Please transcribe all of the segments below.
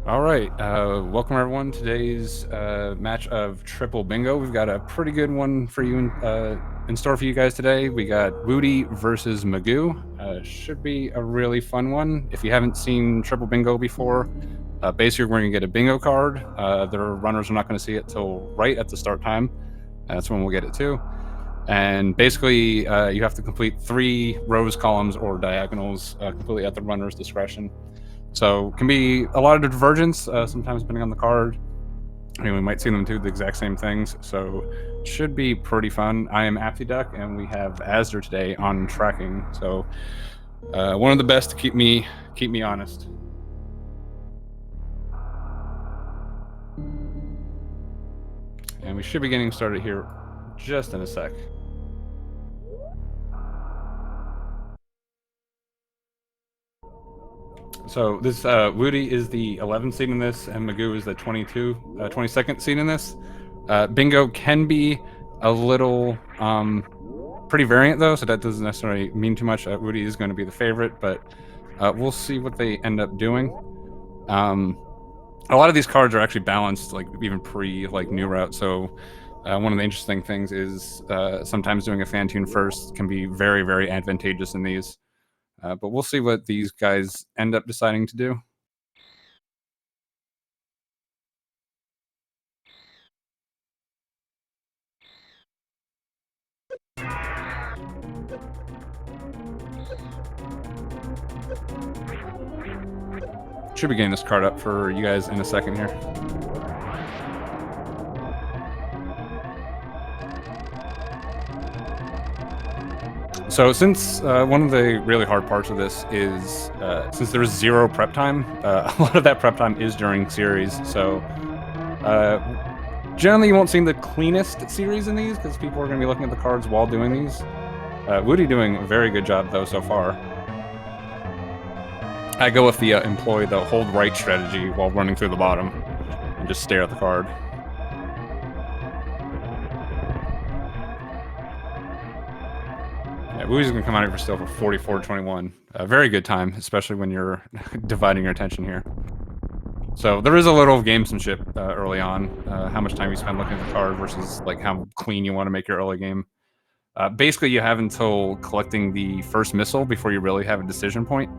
All right, welcome everyone. Today's match of Triple Bingo. We've got a pretty good one for you in store for you guys today. We got Whewty versus Maisgueuh. Should be a really fun one. If you haven't seen Triple Bingo before, basically we're going to get a bingo card. The runners are not going to see it till right at the start time. That's when we'll get it too. And basically, you have to complete 3 rows, columns, or diagonals completely at the runner's discretion. So can be a lot of divergence, sometimes depending on the card. I mean, we might see them do the exact same things, so should be pretty fun. I am AptiDuck, and we have Asder today on tracking. So one of the best to keep me honest. And we should be getting started here just in a sec. So this Whewty is the 11th seed in this, and Maisgueuh is the 22nd seed in this. Bingo can be a little pretty variant though, so that doesn't necessarily mean too much. Whewty is going to be the favorite, but we'll see what they end up doing. A lot of these cards are actually balanced, like even pre new route. So one of the interesting things is sometimes doing a fan tune first can be very, very advantageous in these. But we'll see what these guys end up deciding to do. Should be getting this card up for you guys in a second here. So since one of the really hard parts of this is since there's 0 prep time, a lot of that prep time is during series. So generally you won't see the cleanest series in these because people are going to be looking at the cards while doing these. Whewty doing a very good job though so far. I go with the employ the hold right strategy while running through the bottom and just stare at the card. Yeah, Whewty's gonna come out here for still for 44-21. Very good time, especially when you're dividing your attention here. So there is a little gamesmanship early on. How much time you spend looking at the card versus like how clean you want to make your early game. Basically, you have until collecting the first missile before you really have a decision point.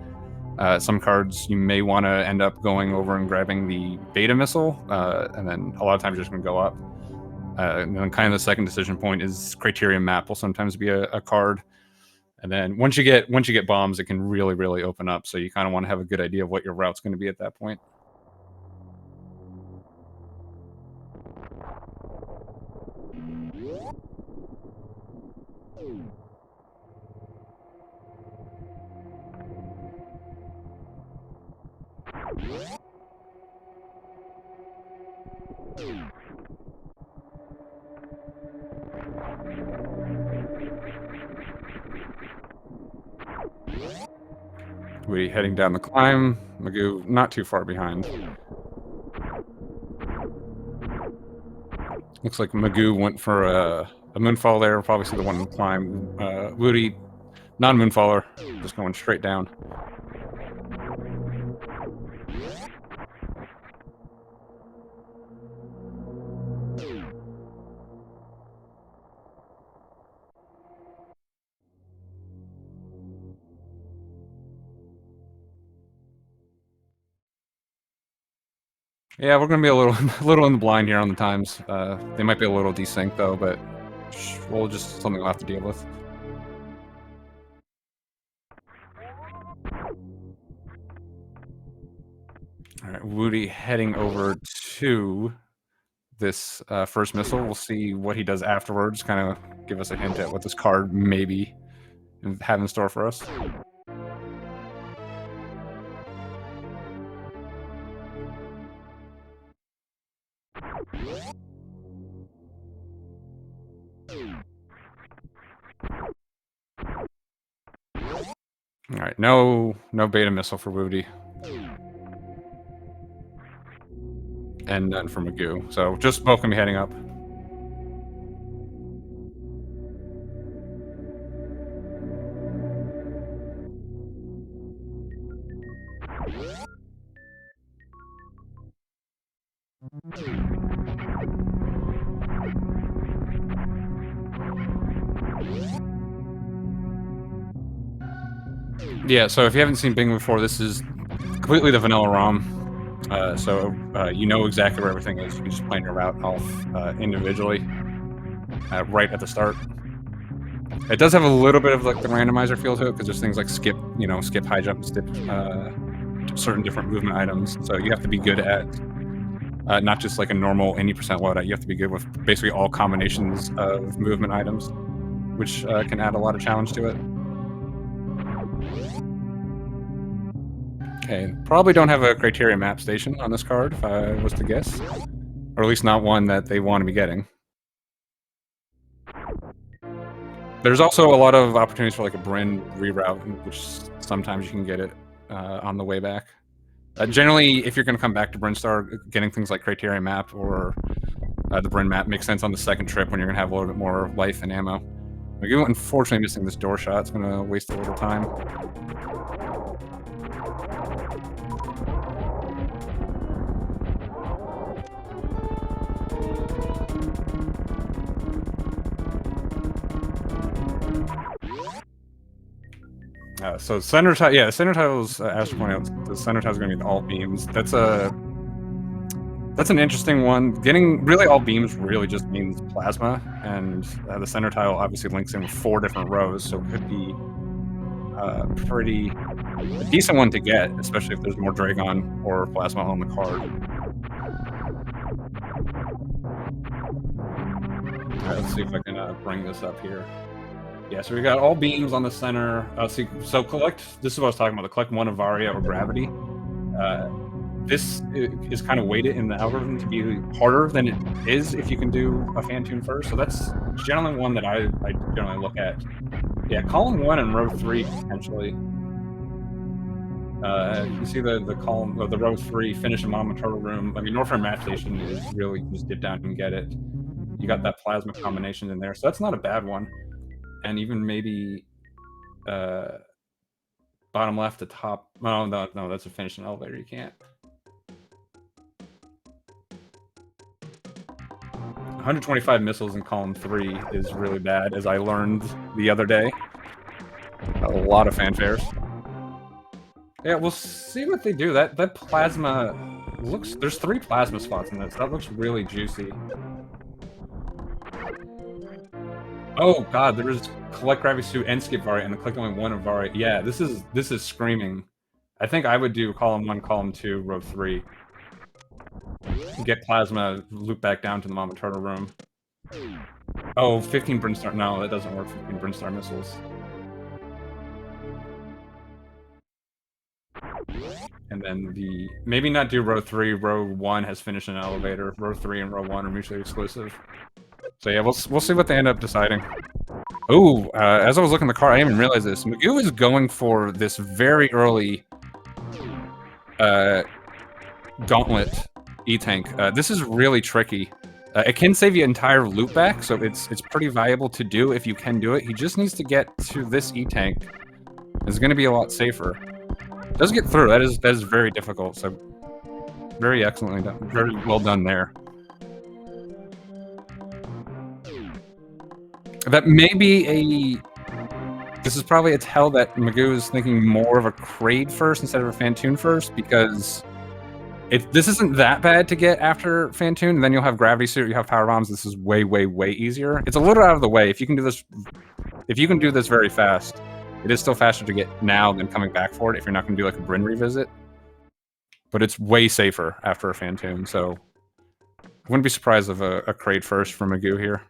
Some cards you may want to end up going over and grabbing the beta missile, and then a lot of times you're just going to go up. And then kind of the second decision point is criterion map will sometimes be a card. And then once you get bombs, it can really open up. So you kind of want to have a good idea of what your route's going to be at that point. We heading down the climb. Maisgueuh not too far behind. Looks like Maisgueuh went for a moonfall there. We'll probably see the one in the climb. Whewty, non-moonfaller, just going straight down. Yeah, we're gonna be a little little in the blind here on the times. They might be a little desynced though, but we'll just something we'll have to deal with. All right, Whewty heading over to this first missile. We'll see what he does afterwards. Kind of give us a hint at what this card maybe have in store for us. All right, no beta missile for Whewty. And none for Maisgueuh. So just both gonna be heading up. Yeah, so if you haven't seen Bingo before, this is completely the vanilla ROM. You know exactly where everything is. You can just plan your route off individually right at the start. It does have a little bit of like the randomizer feel to it because there's things like skip, skip high jump, skip certain different movement items. So you have to be good at not just like a normal any percent loadout. You have to be good with basically all combinations of movement items, which can add a lot of challenge to it. Okay, probably don't have a criteria map station on this card, if I was to guess. Or at least not one that they want to be getting. There's also a lot of opportunities for like a Bryn reroute, which sometimes you can get it on the way back. Generally, if you're going to come back to Brinstar, getting things like criteria map or the Bryn map makes sense on the second trip when you're going to have a little bit more life and ammo. We're unfortunately missing this door shot. It's going to waste a little time. So center tile, yeah, center tiles, as you pointed out, the center tile is going to be all beams. That's an interesting one. Getting really all beams really just means plasma, and the center tile obviously links in with 4 different rows, so it could be a decent one to get, especially if there's more Dragon or plasma on the card. All right, let's see if I can bring this up here. Yeah, so we got all beams on the center. So collect. This is what I was talking about. The collect 1 of Varia or Gravity. This is kind of weighted in the algorithm to be harder than it is if you can do a Phantoon first. So that's generally one that I generally look at. Yeah, column 1 and row 3 potentially. You see the column or the row 3 finish a Mama Turtle room. I mean, Northern Map Station is really just dip down and get it. You got that plasma combination in there, so that's not a bad one. And even maybe bottom left to top. Oh, no, that's a finish an elevator. You can't. 125 missiles in column 3 is really bad, as I learned the other day. A lot of fanfares. Yeah, we'll see what they do. That plasma looks. There's 3 plasma spots in this. That looks really juicy. Oh god, there is collect Gravity Suit and skip Varia, and the collect only 1 of Varia. Yeah, this is screaming. I think I would do column 1, column 2, row 3. Get plasma, loop back down to the Mama Turtle room. Oh, 15 Brinstar. No, that doesn't work. 15 Brinstar missiles. And then maybe not do row 3. Row 1 has finished an elevator. Row 3 and row 1 are mutually exclusive. So yeah, we'll see what they end up deciding. Oh, as I was looking at the card, I didn't even realize this. Maisgueuh is going for this very early gauntlet E-Tank. This is really tricky. It can save you entire loot back, so it's pretty valuable to do if you can do it. He just needs to get to this E-Tank. It's going to be a lot safer. Does get through. That is very difficult. So very excellently done. Very well done there. That may be this is probably a tell that Maisgueuh is thinking more of a Kraid first instead of a Phantoon first, because if this isn't that bad to get after Phantoon, then you'll have Gravity Suit, you have Power Bombs. This is way, way, way easier. It's a little out of the way. If you can do this very fast, it is still faster to get now than coming back for it if you're not going to do like a Bryn revisit. But it's way safer after a Phantoon, so I wouldn't be surprised if a Kraid first from Maisgueuh here.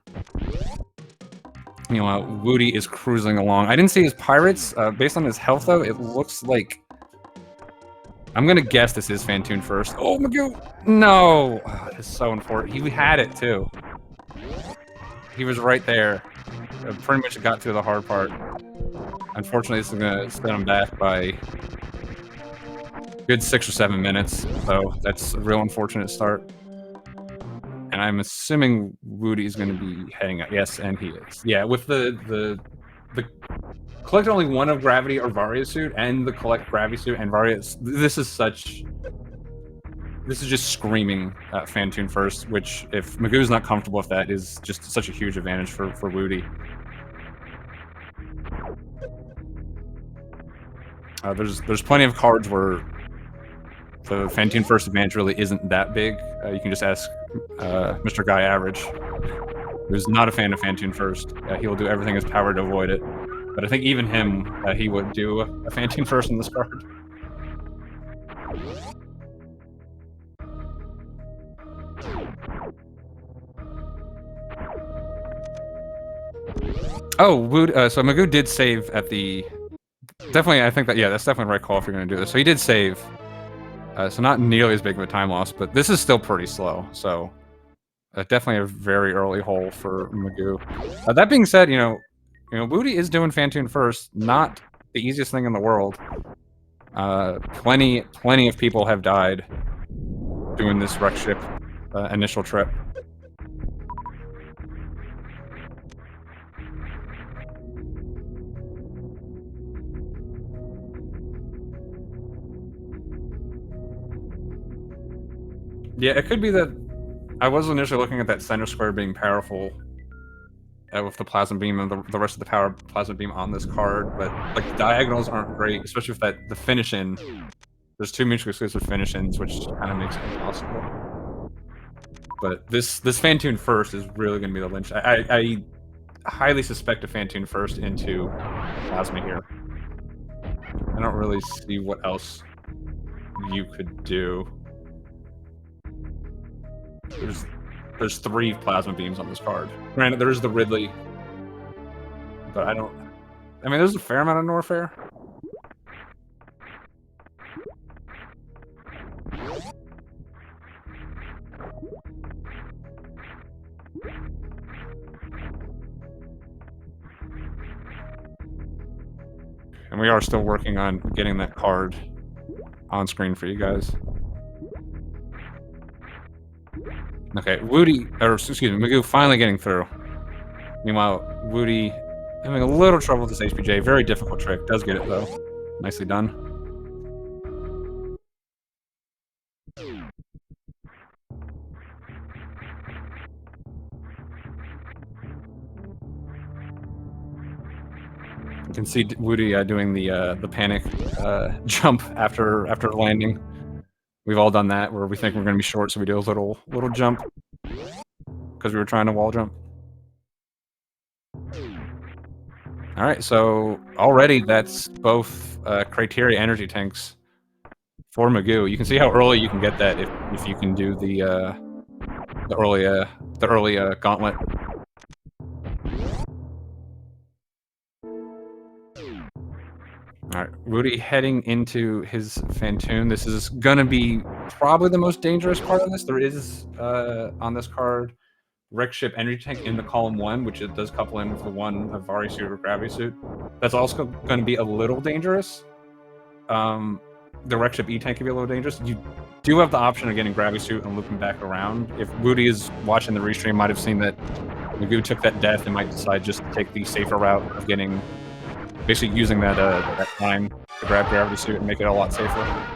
You know, Whewty is cruising along. I didn't see his pirates. Based on his health, though, it looks like... I'm going to guess this is Phantoon first. Oh, Maisgueuh! No! Oh, this is so important. He had it, too. He was right there. Pretty much got through the hard part. Unfortunately, this is going to set him back by a good 6 or 7 minutes. So that's a real unfortunate start. And I'm assuming Whewty is going to be heading out. Yes, and he is. Yeah, with the collect only 1 of Gravity or Varia Suit, and the collect Gravity Suit and Varia. This is such This is just screaming Fantoon first, which, if Magoo's not comfortable with that, is just such a huge advantage for Whewty. There's plenty of cards where the Fantoon first advantage really isn't that big. You can just ask Mr. Guy Average, who's not a fan of Fantoon first. He will do everything in his power to avoid it. But I think even him, he would do a Fantoon first in this card. Oh, so Magooh did save at the... Definitely, I think that, yeah, that's definitely the right call if you're going to do this. So he did save. So not nearly as big of a time loss, but this is still pretty slow. So definitely a very early hole for Magooh. That being said, Whewty is doing Fantoon first. Not the easiest thing in the world. Plenty of people have died doing this wreck ship initial trip. Yeah, it could be that I was initially looking at that center square being powerful with the plasma beam and the rest of the power plasma beam on this card, but like the diagonals aren't great, especially with the finish in. There's 2 mutually exclusive finish ins, which kind of makes it impossible. But this Fantoon first is really going to be the lynch. I highly suspect a Fantoon first into plasma here. I don't really see what else you could do. There's 3 plasma beams on this card. Granted, there is the Ridley, but I mean, there's a fair amount of Norfair. And we are still working on getting that card on screen for you guys. Okay, Magooh finally getting through. Meanwhile, Whewty having a little trouble with this HPJ. Very difficult trick. Does get it, though. Nicely done. You can see Whewty doing the panic jump after landing. We've all done that, where we think we're going to be short, so we do a little jump because we were trying to wall jump. All right, so already that's both criteria energy tanks for Magooh. You can see how early you can get that if you can do the early gauntlet. All right, Whewty heading into his Fantoon. This is gonna be probably the most dangerous part of this. There is on this card Wreck Ship Energy Tank in the column 1, which it does couple in with the one Vari suit or Gravity suit. That's also going to be a little dangerous. The Wreck Ship E tank can be a little dangerous. You do have the option of getting Gravity suit and looping back around. If Whewty is watching the restream, might have seen that Magooh took that death and might decide just to take the safer route of getting, basically using that time to grab Gravity suit and make it a lot safer.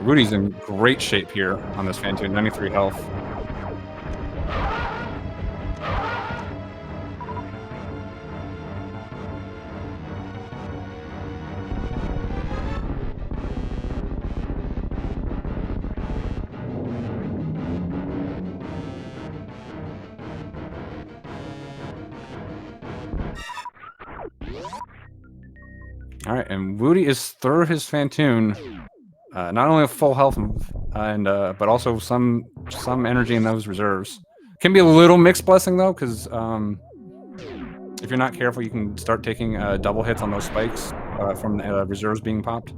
Whewty's in great shape here on this Fantoon, 93 health. All right, and Whewty is through his Fantoon. Not only with full health and but also some energy in those reserves. Can be a little mixed blessing though, because if you're not careful, you can start taking double hits on those spikes from the reserves being popped.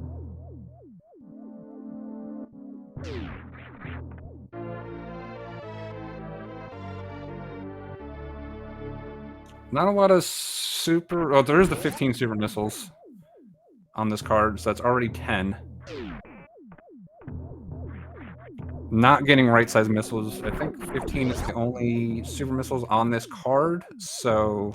Not a lot of super... Oh, there is the 15 super missiles on this card, so that's already 10. Not getting right-sized missiles. I think 15 is the only super missiles on this card, so...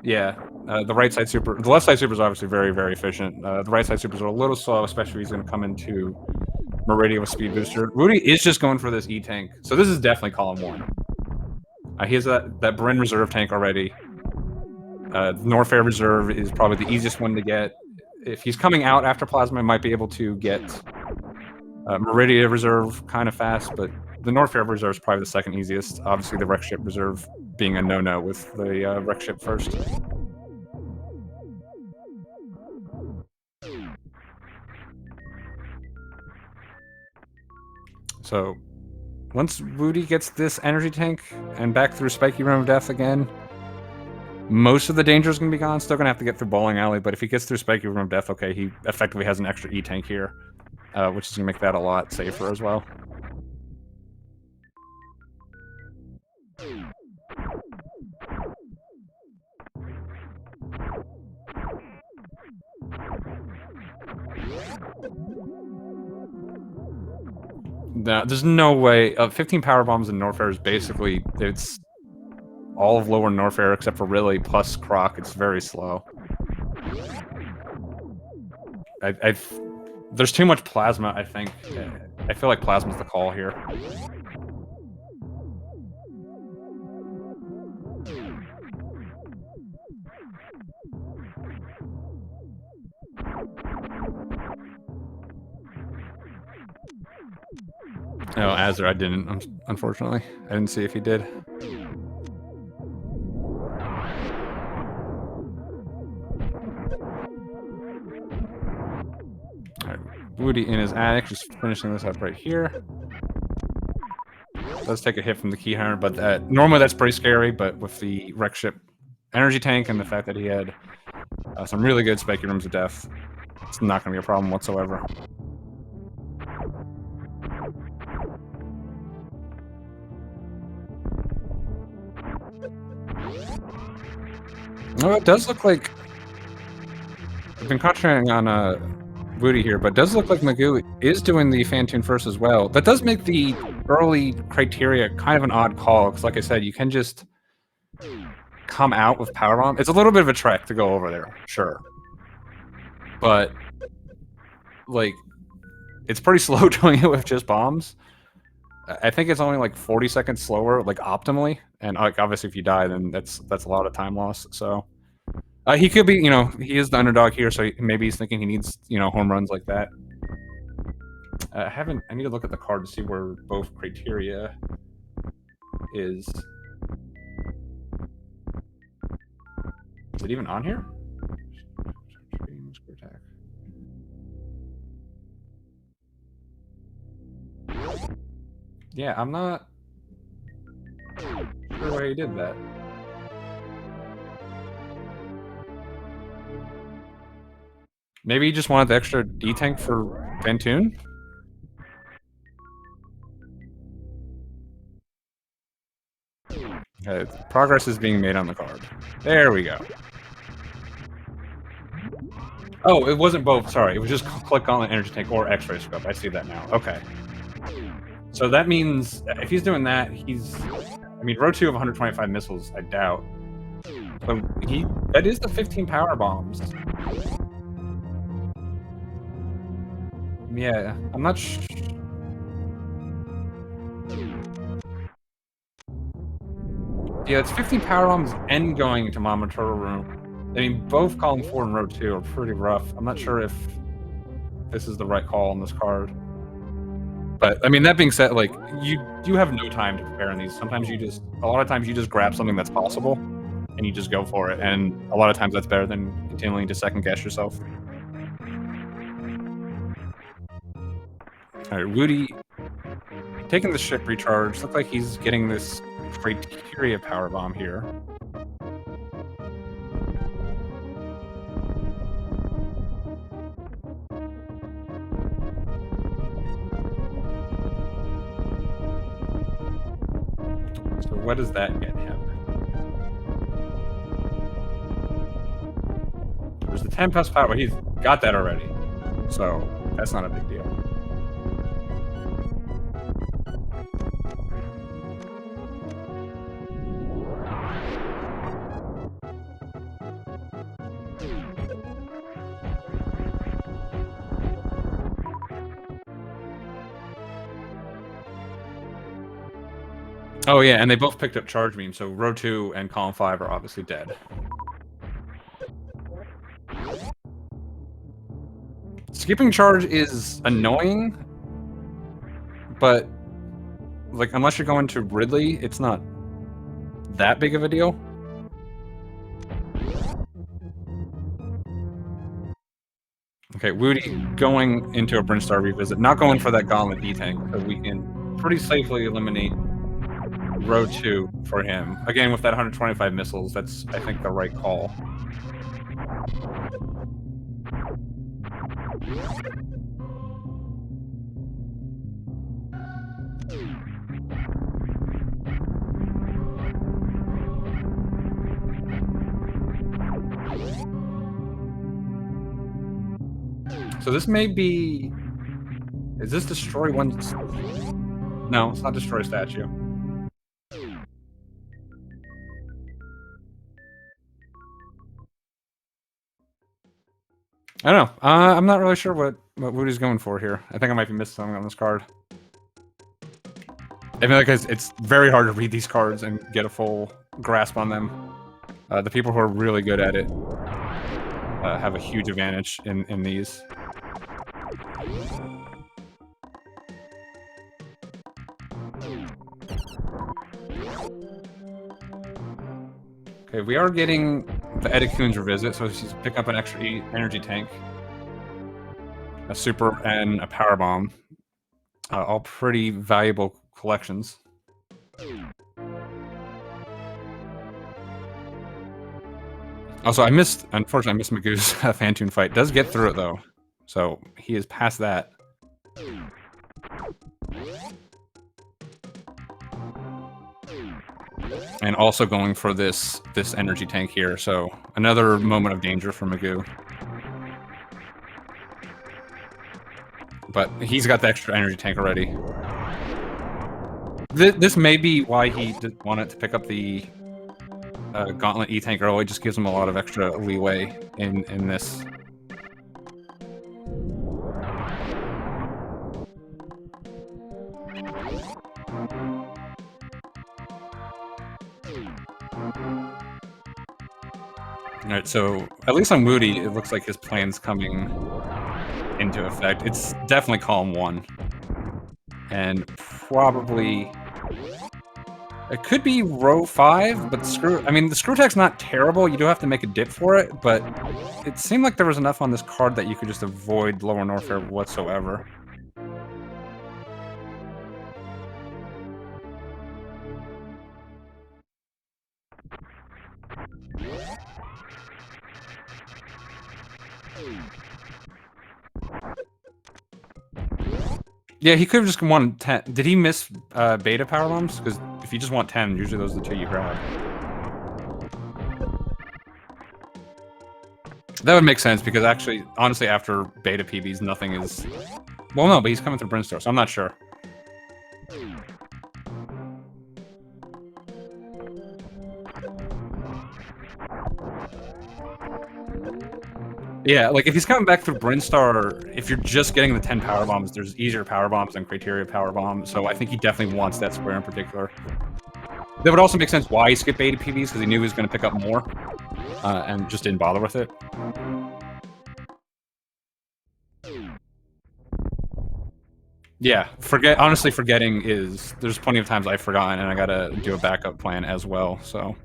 Yeah, the right-side super... The left-side super is obviously very, very efficient. The right-side supers are a little slow, especially if he's going to come into Meridian with Speed Booster. Whewty is just going for this E-Tank, so this is definitely column 1. He has that Bryn Reserve tank already. Norfair Reserve is probably the easiest one to get. If he's coming out after Plasma, he might be able to get Meridian Reserve kind of fast, but the Norfair Reserve is probably the second easiest. Obviously, the Wreck Ship Reserve being a no-no with the Wreck Ship first. So, once Whewty gets this energy tank and back through Spiky Room of Death again, most of the danger is going to be gone. Still going to have to get through Bowling Alley, but if he gets through Spiky Room of Death, okay, he effectively has an extra E-Tank here, which is going to make that a lot safer as well. No, there's no way. 15 power bombs in Norfair is basically, it's all of lower Norfair except for Riley plus Croc. It's very slow. There's too much Plasma, I think. I feel like Plasma's the call here. No, Azure, I didn't, unfortunately. I didn't see if he did. Alright, Whewty in his attic, just finishing this up right here. Does take a hit from the Keyhammer, but normally that's pretty scary, but with the Wreck Ship energy tank and the fact that he had some really good Spiky Rooms of Death, it's not going to be a problem whatsoever. Oh, it does look like... I've been concentrating on Whewty here, but it does look like Maisgueuh is doing the Phantoon first as well. That does make the early criteria kind of an odd call, because like I said, you can just come out with Power Bomb. It's a little bit of a trek to go over there, sure. But, like, it's pretty slow doing it with just bombs. I think it's only like 40 seconds slower, like optimally. And like obviously, if you die, then that's a lot of time loss. So he could be, he is the underdog here, so maybe he's thinking he needs, home runs like that. I need to look at the card to see where both criteria is. Is it even on here? Yeah, I'm not sure why he did that. Maybe he just wanted the extra D-Tank for Phantoon? Okay, progress is being made on the card. There we go. Oh, it wasn't both, sorry. It was just click on the energy tank or X-ray scope. I see that now. Okay. So that means if he's doing that, I mean, row 2 of 125 missiles, I doubt. But that is the 15 power bombs. Yeah, I'm not sure. Yeah, it's 15 power bombs and going into Mama Turtle Room. I mean, both column 4 and row 2 are pretty rough. I'm not sure if this is the right call on this card. But I mean, that being said, like you have no time to prepare in these. Sometimes a lot of times you just grab something that's possible and you just go for it. And a lot of times that's better than continuing to second guess yourself. All right, Whewty taking the ship recharge. Looks like he's getting this criteria power bomb here. So what does that get him? There's the 10 plus power. He's got that already, so that's not a big deal. Oh yeah, and they both picked up charge beam, so row 2 and column 5 are obviously dead. Skipping charge is annoying, but like unless you're going to Ridley, it's not that big of a deal. Okay, Whewty going into a Brinstar revisit, not going for that Gauntlet E-Tank, so we can pretty safely eliminate row 2 for him. Again, with that 125 missiles, that's, I think, the right call. So this may be... Is this destroy one? No, it's not destroy statue. I don't know. I'm not really sure what Whewty's going for here. I think I might be missing something on this card. I feel like it's very hard to read these cards and get a full grasp on them. The people who are really good at it have a huge advantage in these. Okay, we are getting the Edicoon's revisit, so she's pick up an extra energy tank, a super, and a power bomb. All pretty valuable collections. Also, unfortunately, I missed Maisgueuh's Phantoon fight. Does get through it though, so he is past that. And also going for this energy tank here, so another moment of danger for Maisgueuh. But he's got the extra energy tank already. This may be why he wanted to pick up the Gauntlet E-Tank early. Just gives him a lot of extra leeway in this. Alright, so at least on Whewty, it looks like his plan's coming into effect. It's definitely column 1. And probably... It could be row 5, but the screw attack's not terrible. You do have to make a dip for it, but it seemed like there was enough on this card that you could just avoid Lower Norfair whatsoever. Yeah, he could have just wanted 10. Did he miss beta power bombs? Because if you just want 10, usually those are the 2 you grab. That would make sense, because actually, honestly, after beta PBs, nothing is... Well, no, but he's coming through Brinstar, so I'm not sure. Yeah, like if he's coming back through Brinstar, if you're just getting the 10 power bombs, there's easier power bombs than Criteria power bomb, so I think he definitely wants that square in particular. That would also make sense why he skipped beta PBs, because he knew he was going to pick up more, and just didn't bother with it. Yeah, honestly, forgetting is... There's plenty of times I've forgotten, and I gotta do a backup plan as well, so...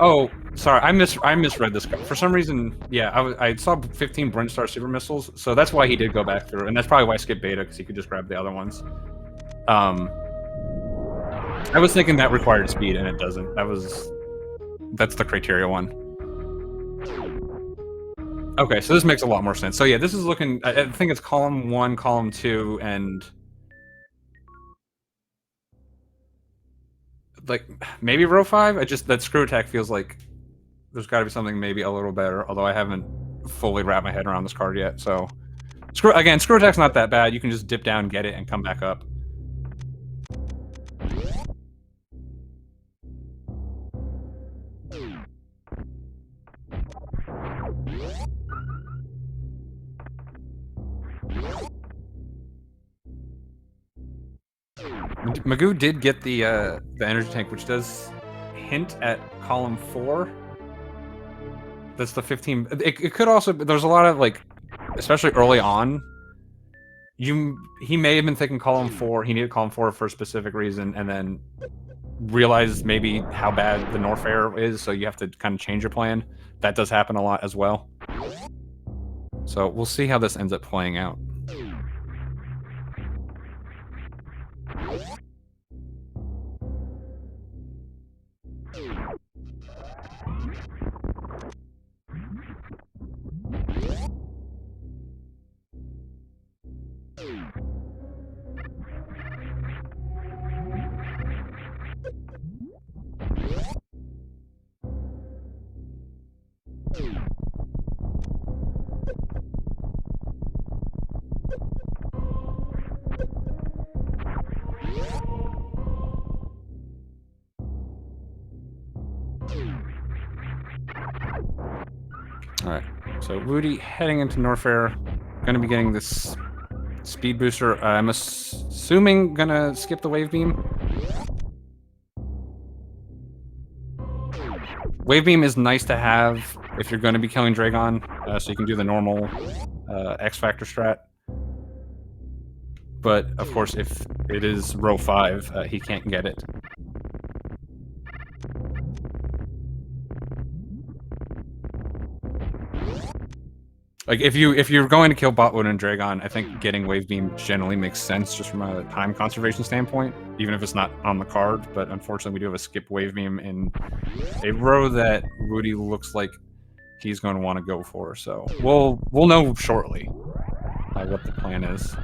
Oh, sorry, I misread this. For some reason, yeah, I saw 15 Brinstar super missiles, so that's why he did go back through, and that's probably why I skipped beta, because he could just grab the other ones. I was thinking that required speed, and it doesn't. That's the Criteria one. Okay, so this makes a lot more sense. So yeah, this is looking... I think it's column 1, column 2, and... like maybe row 5. I just that screw attack feels like there's got to be something maybe a little better. Although I haven't fully wrapped my head around this card yet. So screw attack's not that bad. You can just dip down, get it, and come back up. Maisgueuh did get the energy tank, which does hint at column 4. That's the 15. It could also. There's a lot of like, especially early on. He may have been thinking column 4. He needed column 4 for a specific reason, and then realized maybe how bad the Norfair is, so you have to kind of change your plan. That does happen a lot as well. So we'll see how this ends up playing out. Alright, so Whewty heading into Norfair, gonna be getting this speed booster. I'm assuming gonna skip the wave beam. Wave beam is nice to have if you're gonna be killing Dragon, so you can do the normal X Factor strat. But of course, if it is row 5, he can't get it. Like if you're going to kill Botwood and Dragon, I think getting Wave Beam generally makes sense just from a time conservation standpoint, even if it's not on the card. But unfortunately, we do have a skip Wave Beam in a row that Whewty looks like he's going to want to go for. So we'll know shortly what the plan is.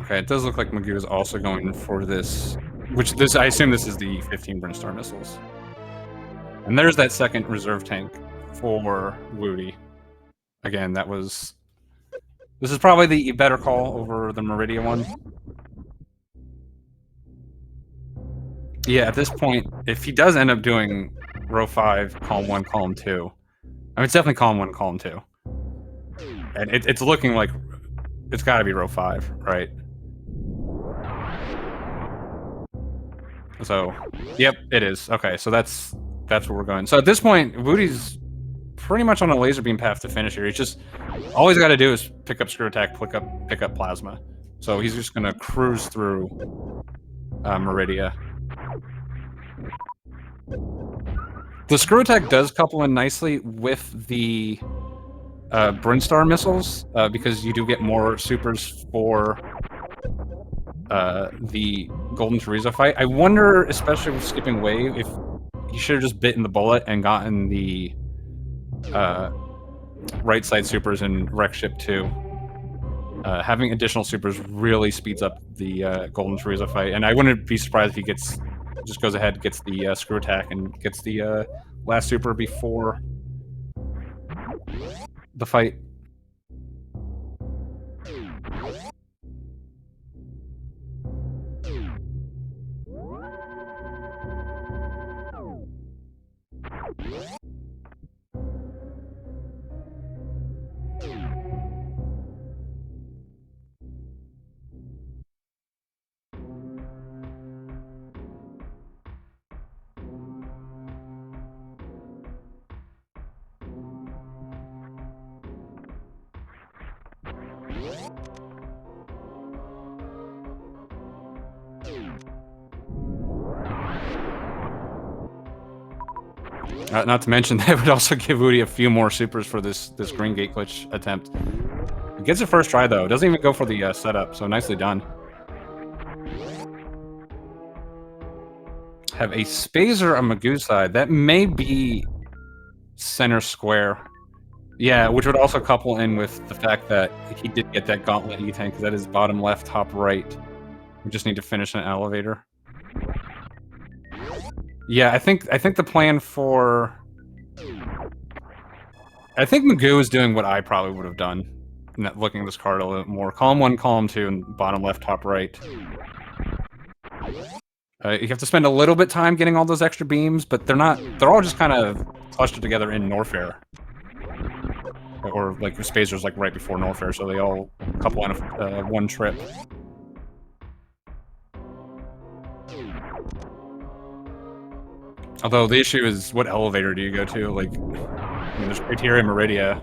Okay, it does look like Maisgueuh is also going for this, I assume this is the 15 Brinstar missiles. And there's that second reserve tank for Whewty. Again, this is probably the better call over the Meridia one. Yeah, at this point, if he does end up doing row 5, column 1, column 2, I mean, it's definitely column 1, column 2. And it's looking like it's got to be row 5, right? So, yep, it is. Okay, so that's where we're going. So at this point, Whewty's pretty much on a laser beam path to finish here. He's just all he's got to do is pick up screw attack, pick up plasma. So he's just gonna cruise through Meridia. The screw attack does couple in nicely with the Brinstar missiles because you do get more supers for the Golden Teresa fight. I wonder, especially with skipping wave, if he should have just bitten the bullet and gotten the right side supers in Wreck Ship 2. Having additional supers really speeds up the Golden Teresa fight, and I wouldn't be surprised if he just goes ahead, gets the screw attack, and gets the last super before the fight. Not to mention that would also give Whewty a few more supers for this green gate glitch attempt. He gets it first try though. Doesn't even go for the setup, so nicely done. Have a Spazer on Maisgueuh's side. That may be center square. Yeah, which would also couple in with the fact that he did get that gauntlet E-tank, because that is bottom left, top right. We just need to finish an elevator. Yeah, I think the plan for... I think Maisgueuh is doing what I probably would have done, looking at this card a little bit more. Column 1, column 2, and bottom left, top right. You have to spend a little bit time getting all those extra beams, but they're all just kind of clustered together in Norfair. Or, like, Spazer's, like, right before Norfair, so they all couple in one trip. Although, the issue is, what elevator do you go to? Like, I mean, there's Criteria Meridia.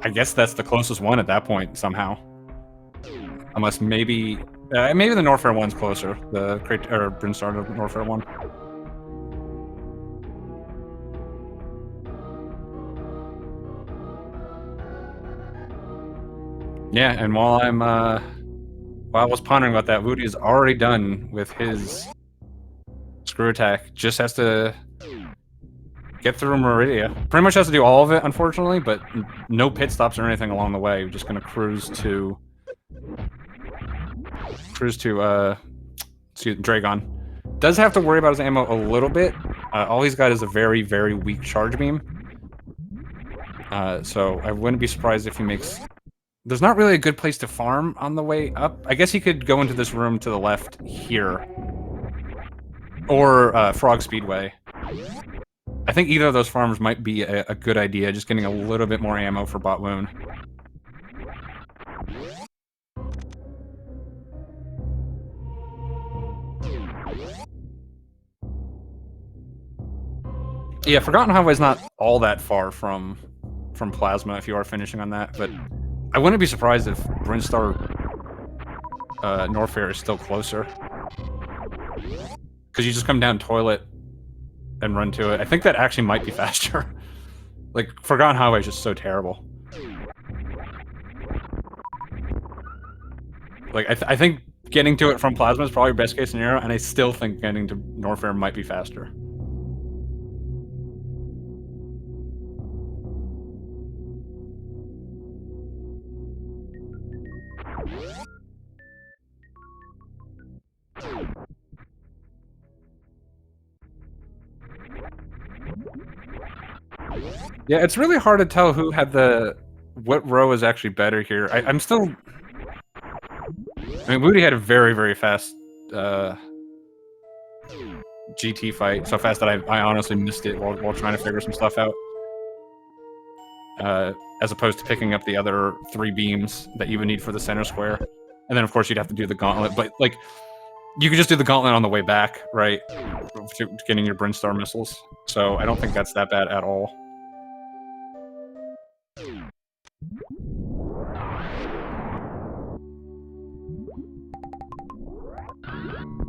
I guess that's the closest one at that point, somehow. Unless maybe... maybe the Norfair one's closer. The Brinstar to Norfair one. Yeah, and while I was pondering about that, Whewty is already done with his screw attack. Just has to get through Meridia. Pretty much has to do all of it, unfortunately, but no pit stops or anything along the way. We're just gonna cruise to Dragon. Does have to worry about his ammo a little bit. All he's got is a very, very weak charge beam. So I wouldn't be surprised if he makes... There's not really a good place to farm on the way up. I guess he could go into this room to the left here. Or Frog Speedway. I think either of those farms might be a good idea, just getting a little bit more ammo for Bot Wound. Yeah, Forgotten Highway's not all that far from Plasma if you are finishing on that, but I wouldn't be surprised if Brinstar Norfair is still closer. Because you just come down Toilet and run to it. I think that actually might be faster. Like, Forgotten Highway is just so terrible. Like, I think getting to it from Plasma is probably your best case scenario, and I still think getting to Norfair might be faster. Yeah, it's really hard to tell who had what row is actually better here. I'm still... I mean, Whewty had a very, very fast GT fight. So fast that I honestly missed it while trying to figure some stuff out. As opposed to picking up the other 3 beams that you would need for the center square. And then, of course, you'd have to do the gauntlet. But, like, you could just do the gauntlet on the way back, right? To getting your Brinstar missiles. So I don't think that's that bad at all.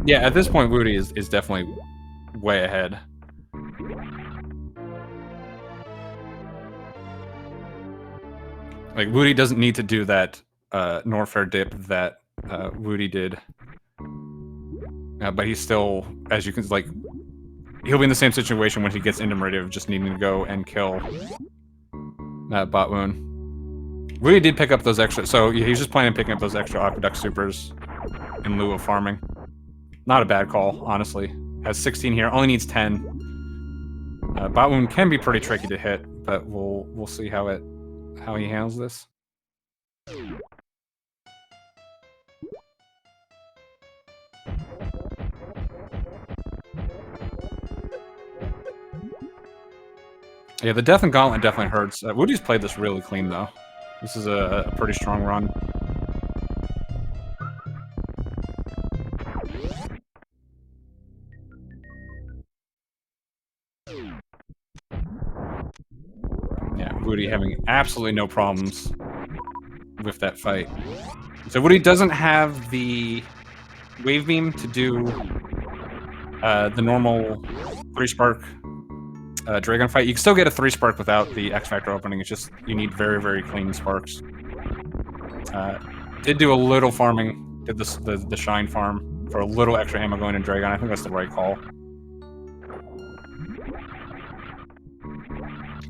Yeah, at this point, Whewty is definitely way ahead. Like, Whewty doesn't need to do that Norfair dip that Whewty did. But he's still, as you can, like, he'll be in the same situation when he gets into Meridia of just needing to go and kill Bot Wound. Whewty did pick up those extra, so he's just planning on picking up those extra Aqueduct Supers in lieu of farming. Not a bad call, honestly. Has 16 here, only needs 10. Bot Wound can be pretty tricky to hit, but we'll see how he handles this. Yeah, the Death and Gauntlet definitely hurts. Whewty's played this really clean, though. This is a pretty strong run. Yeah, Whewty having absolutely no problems with that fight. So Whewty doesn't have the Wave Beam to do the normal 3-spark Dragon fight. You can still get a 3-spark without the X Factor opening. It's just you need very, very clean sparks. Did do a little farming. Did the Shine farm for a little extra ammo going in Dragon. I think that's the right call.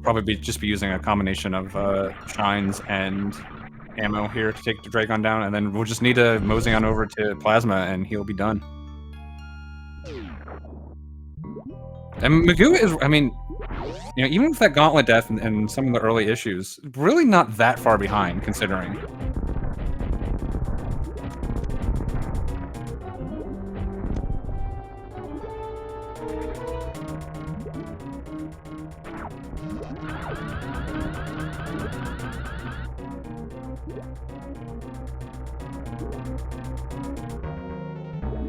Probably just be using a combination of Shines and ammo here to take the Dragon down, and then we'll just need to mosey on over to Plasma, and he'll be done. And Maisgueuh is, I mean, you know, even with that Gauntlet death and some of the early issues, really not that far behind, considering.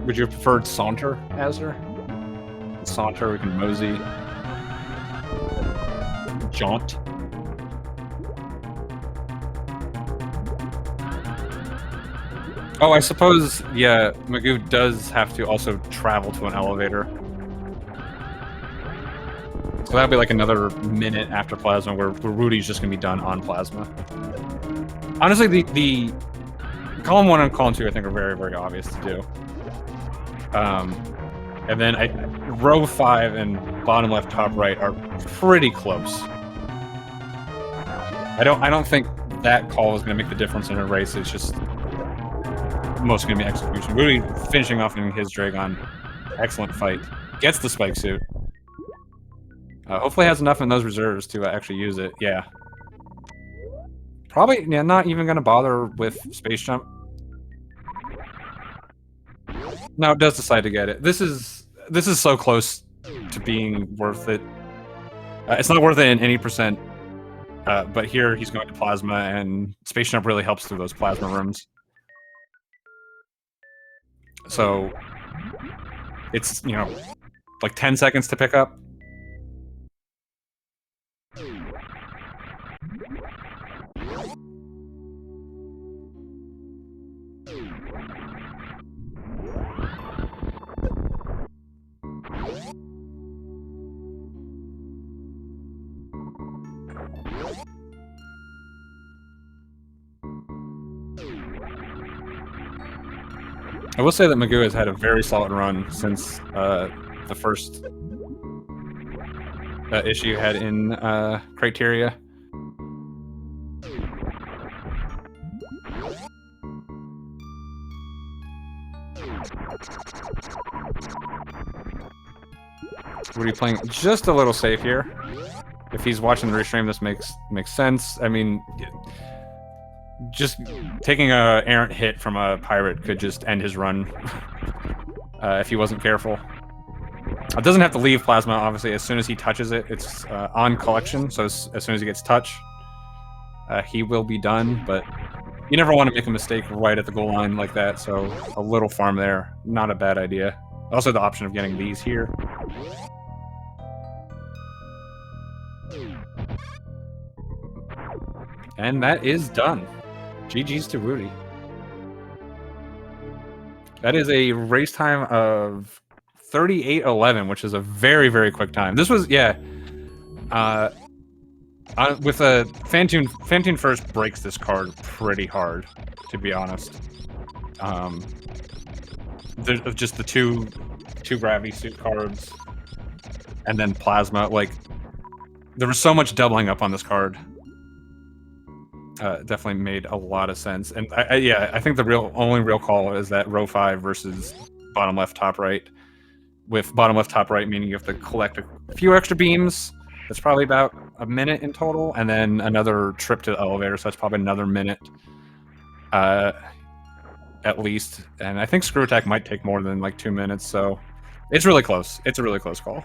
Would you have preferred Saunter, Azure? Saunter, we can mosey. Jaunt. Oh, I suppose, yeah, Maisgueuh does have to also travel to an elevator. So that'll be like another minute after Plasma where Whewty's just gonna be done on Plasma. Honestly, the column 1 and column 2 I think are very, very obvious to do. And then row 5 and bottom left, top right are pretty close. I don't think that call is going to make the difference in a race. It's just mostly going to be execution. Whewty finishing off in his Dragon. Excellent fight. Gets the spike suit. Hopefully has enough in those reserves to actually use it. Yeah. Probably not even going to bother with Space Jump. No, it does decide to get it. This is so close to being worth it. It's not worth it in any percent. But here he's going to Plasma, and Space Jump really helps through those Plasma rooms. So it's, you know, like 10 seconds to pick up. I will say that Maisgueuh has had a very solid run since the first issue you had in Criteria. What are you playing? Just a little safe here. If he's watching the restream, this makes sense. I mean, just taking a errant hit from a pirate could just end his run if he wasn't careful. It doesn't have to leave Plasma, obviously. As soon as he touches it, it's on collection, so as soon as he gets touch, he will be done, but you never want to make a mistake right at the goal line like that, so a little farm there, not a bad idea. Also the option of getting these here. And that is done. GG's to Whewty. That is a race time of 38:11, which is a very, very quick time. This was, yeah. With a Fantune first breaks this card pretty hard, to be honest. There's just the two gravity suit cards, and then Plasma. Like, there was so much doubling up on this card. Definitely made a lot of sense, and I think the only real call is that row 5 versus bottom left, top right. With bottom left, top right, meaning you have to collect a few extra beams. That's probably about a minute in total, and then another trip to the elevator, so that's probably another minute, at least. And I think Screw Attack might take more than like 2 minutes, so it's really close. It's a really close call.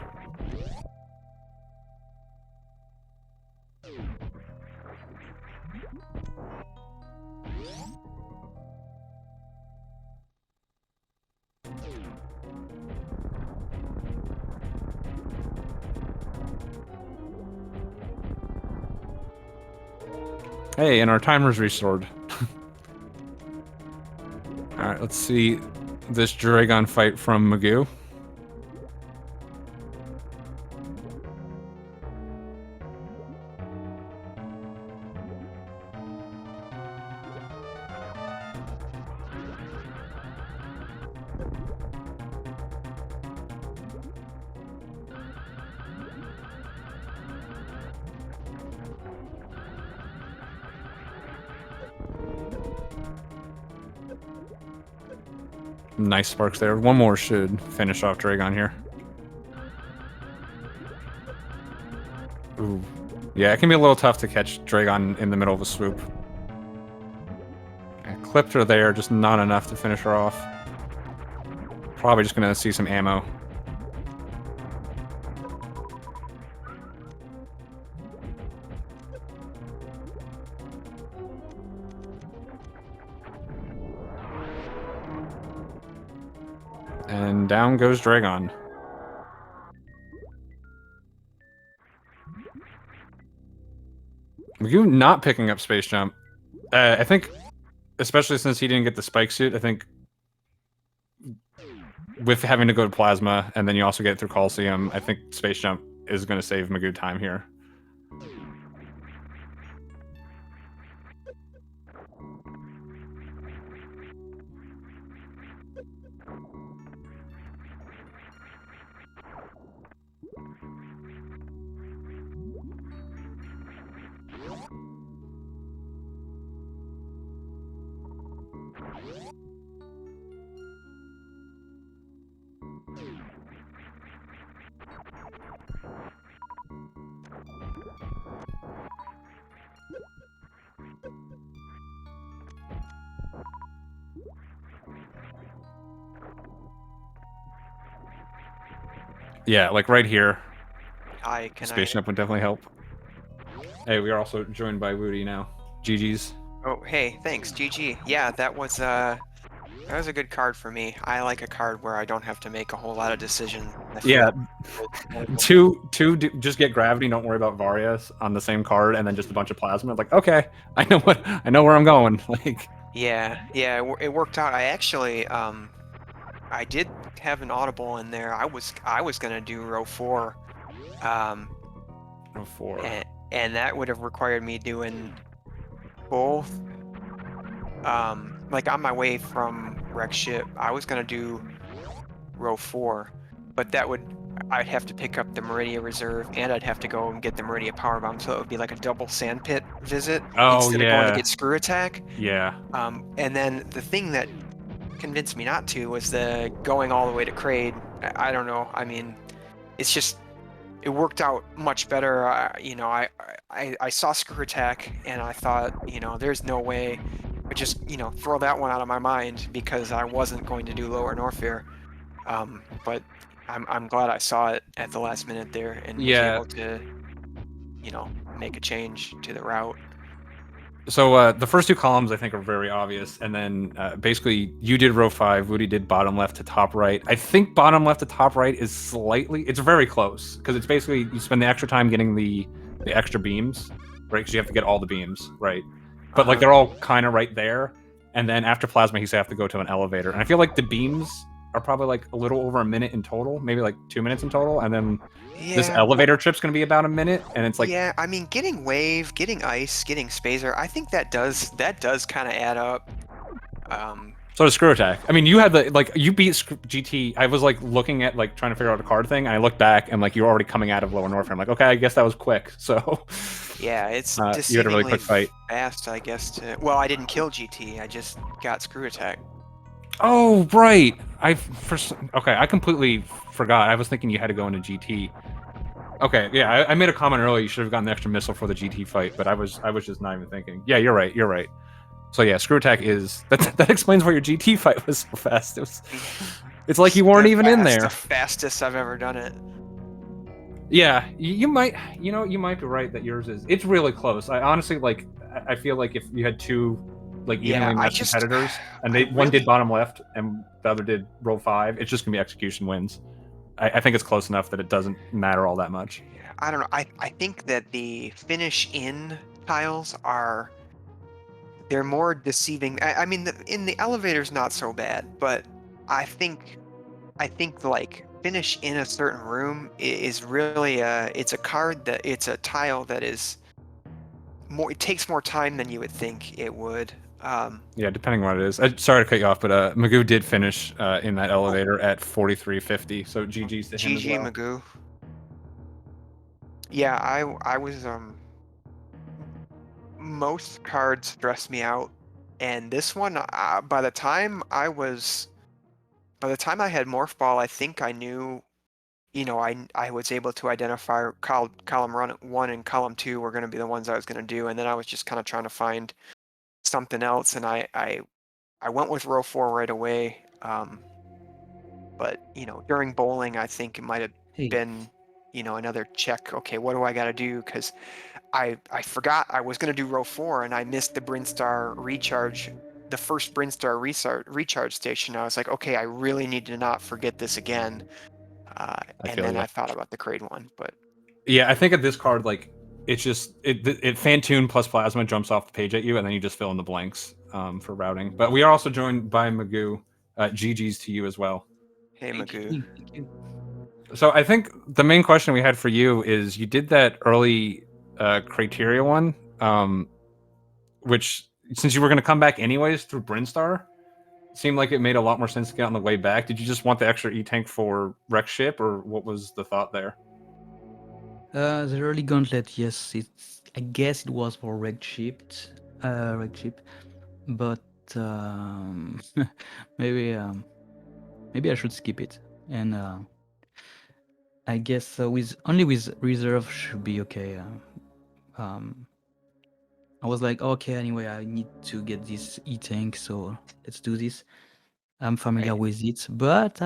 Hey, and our timer's restored. Alright, let's see this Dragon fight from Maisgueuh. Nice sparks there. One more should finish off Dragon here. Ooh. Yeah, it can be a little tough to catch Dragon in the middle of a swoop. I clipped her there, just not enough to finish her off. Probably just gonna see some ammo. And down goes Dragon. Maisgueuh not picking up Space Jump. I think, especially since he didn't get the spike suit, I think with having to go to Plasma, and then you also get it through Coliseum, I think Space Jump is going to save Maisgueuh time here. Yeah, like right here. Space Jump would definitely help. Hey, we are also joined by Whewty now. GG's. Oh, hey, thanks, GG. Yeah, that was a good card for me. I like a card where I don't have to make a whole lot of decisions. Yeah, just get gravity. Don't worry about Varias on the same card, and then just a bunch of plasma. Like, okay, I know where I'm going. Like, yeah, it worked out. I actually, I did have an audible in there. I was gonna do row 4. Row 4. And that would have required me doing both. Like on my way from Wreck Ship, I was gonna do row 4, but I'd have to pick up the Meridia Reserve, and I'd have to go and get the Meridia Power Bomb, so it would be like a double Sandpit visit instead of going to get Screw Attack. Yeah. And then the thing that convinced me not to was the going all the way to Kraid. I don't know. I mean, it's just it worked out much better. You know, I saw Screw Attack, and I thought, you know, there's no way. I just, you know, throw that one out of my mind because I wasn't going to do Lower Norfair. But I'm glad I saw it at the last minute there and was able to, you know, make a change to the route. So the first 2 columns I think are very obvious, and then basically you did row 5, Whewty did bottom left to top right. I think bottom left to top right is it's very close, because it's basically you spend the extra time getting the extra beams, right? Because you have to get all the beams, right? But like they're all kind of right there, and then after Plasma he's have to go to an elevator, and I feel like the beams are probably like a little over a minute in total, maybe like 2 minutes in total, and then this elevator trip's gonna be about a minute, and it's like, yeah, I mean, getting Wave, getting Ice, getting Spazer, I think that does kind of add up. So does Screw Attack. I mean, you had you beat GT. I was like looking at like trying to figure out a card thing, and I looked back and like you're already coming out of Lower Norfair. I'm like, okay, I guess that was quick. So yeah, it's you had a really quick fight. Fast, I guess. Well, I didn't kill GT. I just got Screw Attack. Oh right, okay, I completely forgot. I was thinking you had to go into GT. Okay, yeah, I made a comment earlier. You should have gotten the extra missile for the GT fight, but I was just not even thinking. Yeah, you're right. You're right. So yeah, Screw Attack is that explains why your GT fight was so fast. It's like you weren't even in there. The fastest I've ever done it. Yeah, you might be right that yours is. It's really close. I honestly I feel like if you had 2 like evenly matched competitors, and one did bottom left and the other did row 5, it's just gonna be execution wins. I think it's close enough that it doesn't matter all that much. I don't know. I think that the finish in tiles they're more deceiving. I mean, in the elevator's not so bad, but I think like finish in a certain room is really it's a card that it's a tile that is more. It takes more time than you would think it would. Yeah, depending on what it is. Sorry to cut you off, but Maisgueuh did finish in that elevator at 43.50, so GG's to him as well. GG Maisgueuh. Yeah, I was most cards stressed me out, and this one by the time I was by the time I had Morph Ball, I think I knew, you know, I was able to identify column run 1 and column 2 were going to be the ones I was going to do, and then I was just kind of trying to find something else, and I went with row 4 right away. But you know, during bowling, I think it might have Hey, been, you know, another check. Okay, what do I got to do? Because I forgot I was going to do row 4, and I missed the Brinstar recharge, the first Brinstar recharge station. I was like, okay, I really need to not forget this again. I And feel then you. I thought about the Crade one, but Yeah, I think at this card, like it's just it Phantoon plus Plasma jumps off the page at you, and then you just fill in the blanks for routing. But we are also joined by Maisgueuh. GG's to you as well. hey, thank Magoo. you, thank you. So I think the main question we had for you is you did that early criteria one, which since you were going to come back anyways through Brinstar, seemed like it made a lot more sense to get on the way back. Did you just want the extra E tank for wreck ship, or what was the thought there? The early gauntlet, yes, I guess it was for red chip, but maybe maybe I should skip it. And I guess with reserve should be okay. I was like, okay, anyway, I need to get this E tank, so let's do this. I'm familiar Right. with it, but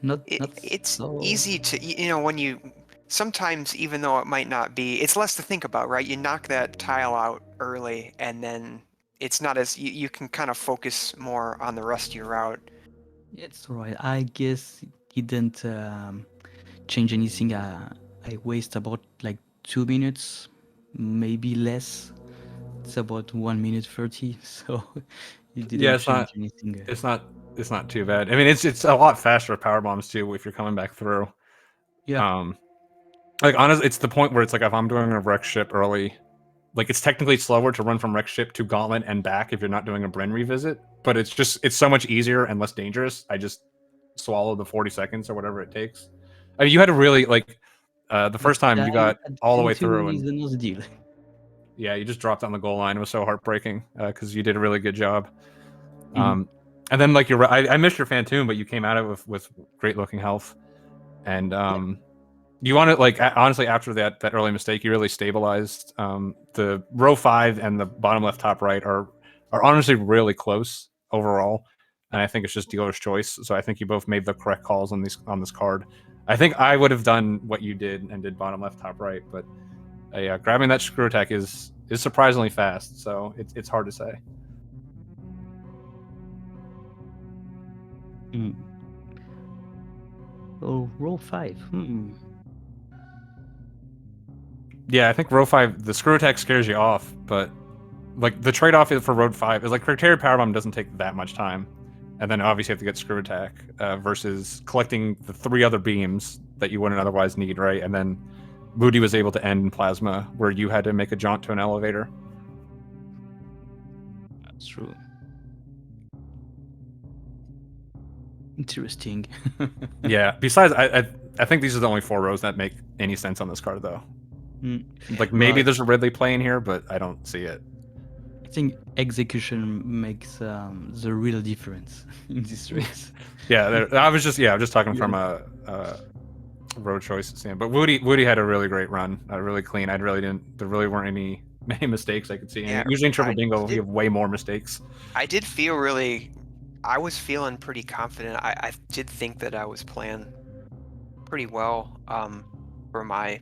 not It's so. easy to, you know, when you sometimes, even though it might not be, it's less to think about, right? You knock that tile out early, and then it's not as you can kind of focus more on the rest of your route. It's right. I guess it didn't change anything. I waste about like 2 minutes, maybe less. It's about 1 minute 30, so it Yeah, didn't change anything. it's not, it's not too bad. I mean, it's a lot faster with power bombs too if you're coming back through. Yeah, Um, like honestly, it's the point where it's like if I'm doing a wreck ship early, like it's technically slower to run from wreck ship to gauntlet and back if you're not doing a Bren revisit, but it's so much easier and less dangerous. I just swallow the 40 seconds or whatever it takes. I mean, you had to really like the but first time you got at all the way Phantom through, is and another deal. yeah, you just dropped on the goal line. It was so heartbreaking because you did a really good job. Mhm. And then like I missed your Phantom, but you came out of it with great looking health. And Yeah, you want to like honestly after that early mistake, you really stabilized. The row 5 and the bottom left top right are honestly really close overall, and I think it's just dealer's choice. So I think you both made the correct calls on this card. I think I would have done what you did and did bottom left top right, but yeah, grabbing that screw attack is surprisingly fast. So it's hard to say. mm. Oh, roll 5. Yeah, I think row 5 the screw attack scares you off, but like the trade-off is for road 5 is like criteria powerbomb doesn't take that much time, and then obviously you have to get screw attack versus collecting the 3 other beams that you wouldn't otherwise need, right? And then Whewty was able to end in plasma where you had to make a jaunt to an elevator. That's true. Interesting. Yeah, besides I think these are the only 4 rows that make any sense on this card though. Mm. Like maybe But there's a Ridley play in here, but I don't see it. I think execution makes the real difference in this race. Yeah, I was just talking Yeah. from a road choice stand. But Whewty had a really great run, really clean. There really weren't many mistakes I could see. Yeah, And usually in triple I bingo, you did. have way more mistakes. I did feel really. I was feeling pretty confident. I did think that I was playing pretty well for my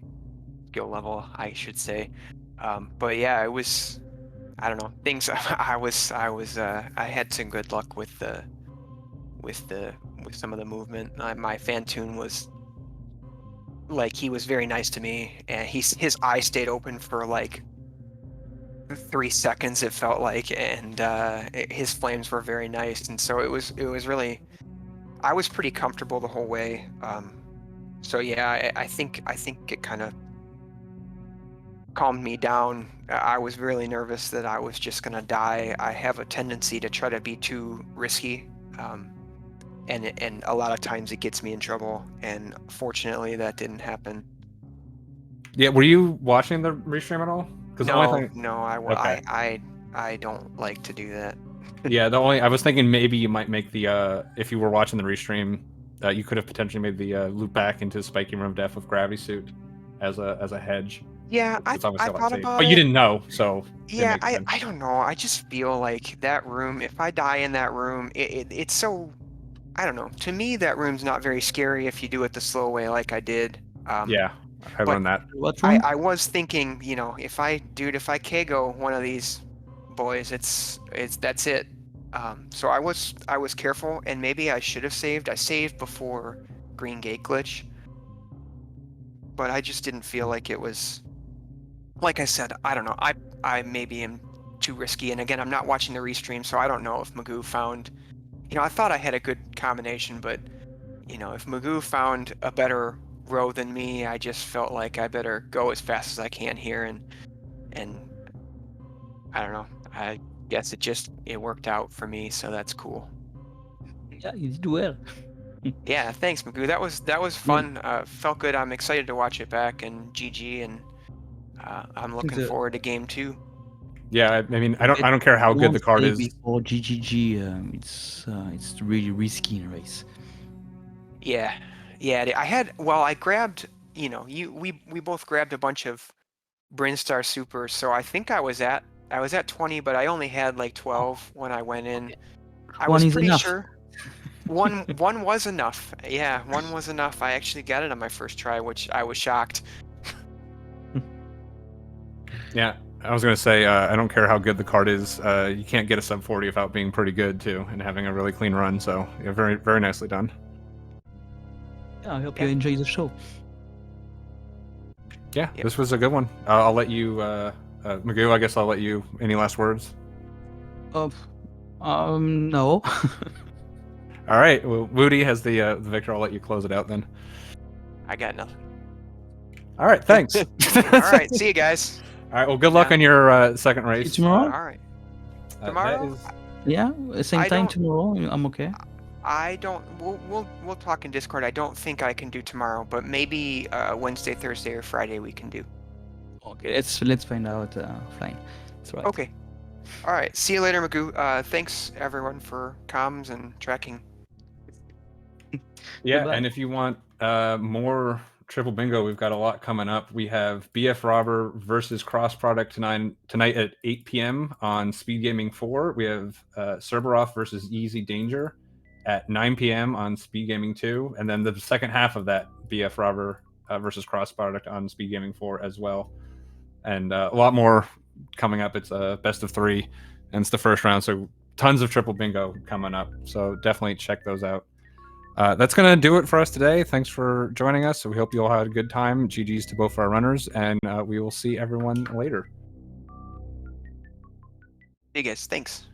skill level, I should say. But yeah, it was. I don't know things. I had some good luck with with the with some of the movement. My Phantoon was like he was very nice to me, and his eye stayed open for like 3 seconds it felt like, and his flames were very nice, and so it was really I was pretty comfortable the whole way. So yeah, I think it kind of calmed me down. I was really nervous that I was just gonna die. I have a tendency to try to be too risky, and a lot of times it gets me in trouble. And fortunately, that didn't happen. Yeah, were you watching the restream at all? Because the only No, thing, no, okay, I don't like to do that. Yeah, I was thinking maybe you might make the if you were watching the restream, you could have potentially made the loop back into Spiking Room of Death with Gravity Suit as a hedge. Yeah, It's I obviously a lot thought safer. about But you it. didn't know, so it Yeah, makes sense. I don't know. I just feel like that room, if I die in that room, it's so, I don't know. To me, that room's not very scary if you do it the slow way like I did. Yeah, I But learned that. What room? I was thinking, you know, if I KO one of these boys, that's it. So I was careful, and maybe I should have saved. I saved before Green Gate glitch, but I just didn't feel like it was. Like I said, I don't know. I maybe am too risky, and again, I'm not watching the restream, so I don't know if Maisgueuh found. You know, I thought I had a good combination, but you know, if Maisgueuh found a better row than me, I just felt like I better go as fast as I can here, and I don't know. I guess it worked out for me, so that's cool. Yeah, you did well. Yeah, thanks, Maisgueuh. That was fun. Felt good. I'm excited to watch it back, and GG, and I'm looking The forward to game 2. Yeah, I mean, I bet don't care how good don't the card say is. before GGG. It's really risky in a race. Yeah, yeah. I grabbed. You know, we both grabbed a bunch of Brinstar Supers, so I think I was at 20, but I only had like 12 when I went in. I One was is pretty enough. sure one was enough. Yeah, one was enough. I actually got it on my first try, which I was shocked. Yeah, I was gonna say I don't care how good the card is. You can't get a sub 40 without being pretty good too and having a really clean run. So yeah, very nicely done. Yeah, I hope Yeah. you enjoy the show. Yeah, Yep. this was a good one. I'll let you, Maisgueuh. I guess I'll let you. Any last words? Oh, no. All right. Well, Whewty has the victor. I'll let you close it out then. I got nothing. All right. Thanks. All right, see you guys. All right. Well, good luck Yeah. on your second See you race. tomorrow? All right. That Tomorrow? is. Yeah, same I time don't- tomorrow. I'm okay. I don't. We'll talk in Discord. I don't think I can do tomorrow, but maybe Wednesday, Thursday, or Friday we can do. Okay, let's find out offline. That's right. Okay. All right. See you later, Maisgueuh. Thanks everyone for comms and tracking. Yeah, Goodbye. and if you want more triple bingo, we've got a lot coming up. We have BF Robber versus Cross Product tonight at 8 p.m. on SpeedGaming 4. We have Cerberov versus Easy Danger at 9 p.m. on SpeedGaming 2, and then the second half of that BF Robber versus Cross Product on SpeedGaming 4 as well, and a lot more coming up. It's a best of 3, and it's the first round, so tons of triple bingo coming up. So definitely check those out. That's going to do it for us today. Thanks for joining us. So we hope you all had a good time. GG's to both our runners, and we will see everyone later. Hey guys, thanks.